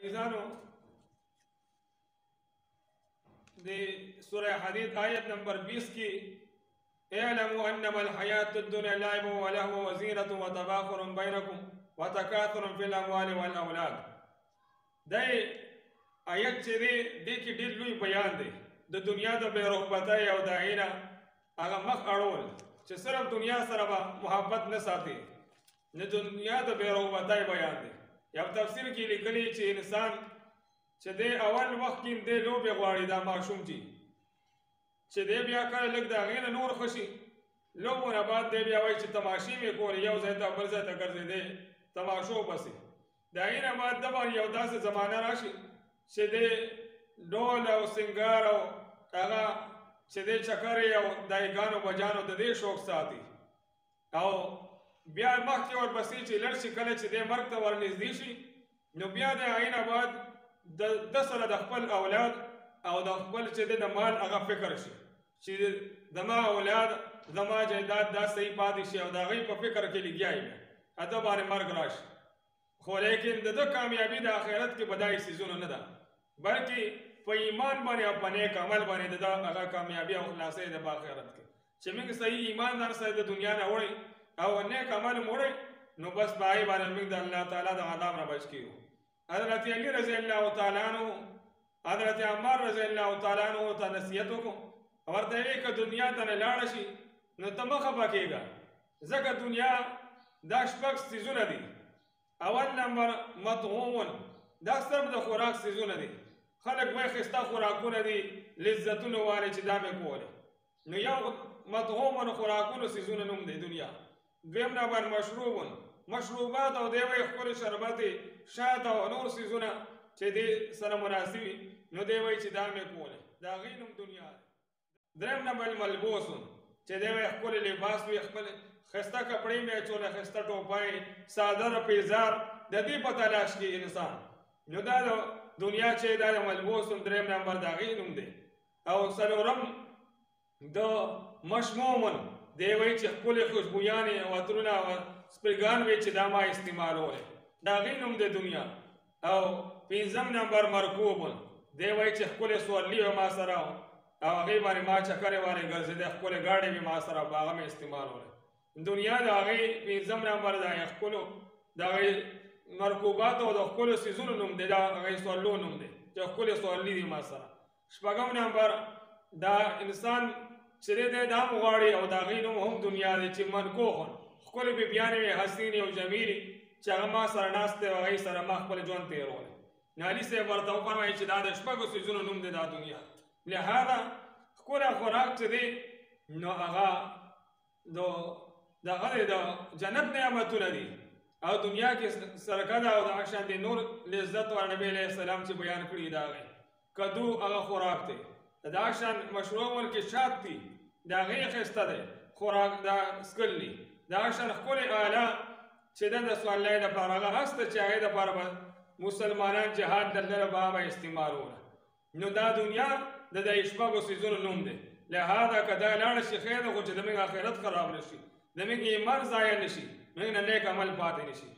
إذانو دي سورة حديد آية نمبر 20 کی اعلموا انما الحياة الدنيا لعب ولهو وزينة وتفاخر بينكم وتكاثر في الاموال والاولاد. دای آیت چې دی کې ډېر لوی بیان دی د دنیا د بې رغبتۍ او د هغې نه هغه مخ اړول چې صرف دنیا سره به محبت نه ساتي، د دنیا د بې رغبتۍ بیان دی. یو تفسیر کې لیکلي چې انسان چې دی اول وخت کې دی لوبې غواړي، دا ماشوم چې دی بیا کله لږ د هغې نه نور ښه شي، لوبو نه بعد دی بیا وایي چې تماشې مې کولې، یو ځای ته بل ځای ته ګرځېدی تماشو پسې. د هغې نه بعد د باندې یو داسې زمانه راشي چې دی ډول او سنګار او هغه چې دی چکرې او دایګانو بجانو د دې شوق ساتي، او بیا مخکې ورپسې چې لړ شي کله چې دی مرګ ته ورنږدې شي نو بیا د هغې نه بعد د سره د خپل اولاد او د خپل چې دی د مال هغه فکر شي چې زما اولاد زما جایداد دا صحیح پاتې شي او د هغوی په فکر کې لګیا یم اته باندې مرګ راشي. خو لیکن د ده کامیابي د آخرت کې به داسې څیزونه نه ده، بلکې په ایمان باندې او په نیک عمل باندې د ده هغه کامیابي او خلاصۍ ده په آخرت کې چې موږ صحیح ایمان در سره د دنیا نه وړئ او نیک عمل م وړئ نو بس په هغې باندې موږ د الله تعالی د عذاب نه بچ کېږو. حضرت علی رضی الله تعالی عنه حضرت عمار رضی الله تعالی عنه ته نصیحت وکړو، ورته یې که دنیا ته نه لاړه شي نو ته مه خفه کېږه، ځکه دنیا دا شپږ څیزونه دي. اول نمبر مطعومون، دا صرف د خوراک څیزونه دي، خلک وایي ښایسته خوراکونه دي لذتونه والي چې دا مې کولی، نو یو مطعومون خوراکونو څیزونه نوم دی دنیا. دویم نمبر مشروبون، مشروبات او دی وایي ښکلې شربتې شات او نور څیزونه چې دې سره مناسب وي نو دی وایي چې دا مې کولی، د هغې نوم دنیا دی. دریم نمبر ملبوسون، چې دی وایي ښکلې لباس وي، خپل ښایسته کپړې مې اچولی، ښایسته ټوپۍ څادر پیزار د دې په تلاش کې انسان، نو دا د دنیا چې دا د ملبوسون دریم نمبر د هغې نوم دی. او څلورم د مشمومون، دی وایي چې ښکلې خوشبویانې او عطرونه او سپرګان وي چې دا ما استعمالولی، د هغې نوم دی دنیا. او پنځم نمبر مرکوبون، دی وایي چې ښکلې سورلي وه ما سره او هغې باندې ما چکرې باندې ګرځېدی، ښکلې ګاډۍ وي ما سره په هغه مې استعمالولی. دنیا د هغې پنځم نمبر د هغې ښکلو د هغې مرکوباتو او د ښکلو څیزونو نوم دی، د هغې سورلو نوم دی چې ښکلې سورلي دي ما سره. شپږم نمبر دا انسان چې دی دا هم غواړي او د هغې نوم هم دنیا دی چې منکوحن، ښکلې بیبیانې وې حسینې او جمیلې چې هغه ما سره ناست دی او هغې سره ما خپل ژوند تېرولی. نو علي صاحب ورته وفرمایي چې دا د شپږو څیزونو نوم دی دا دنیا. لهذا ښکلی خوراک چې دی نو هغه دغه د جنت نعمتونه دي او دنیا کې سرکه ده او د هغه شان د نور لذت او نبي علیه السلام چې بیان کړي د هغې کدو هغه خوراک دی، د هغه شان مشروبون کې شات دي د هغې ښایسته دی خوراک دا څکل دي، د هغه شان ښکلې اله چې ده د سوالۍ دپاره هغه هسته چې هغې دپاره به مسلمانان جهاد دلته به هغه استعمالوله. نو دا دنیا د دې شپږو څیزونو نوم دی. لهذا که دا لاړه شي خیر ده، خو چې زموږ آخرت خراب نه شي، زموږ ایمان ضایع نه شي، موږ نه نیک عمل پاتې نه شي.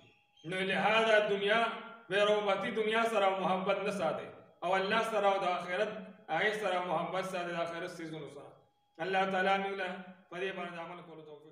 نو لهذا دنیا بې رغبتي دنیا سره محبت نه ساتئ او الله سره او د آخرت هغې سره محبت ساتئ، د آخرت څیزونو سره. الله تعالی موږ له په دې باندې عمل کولو توفیق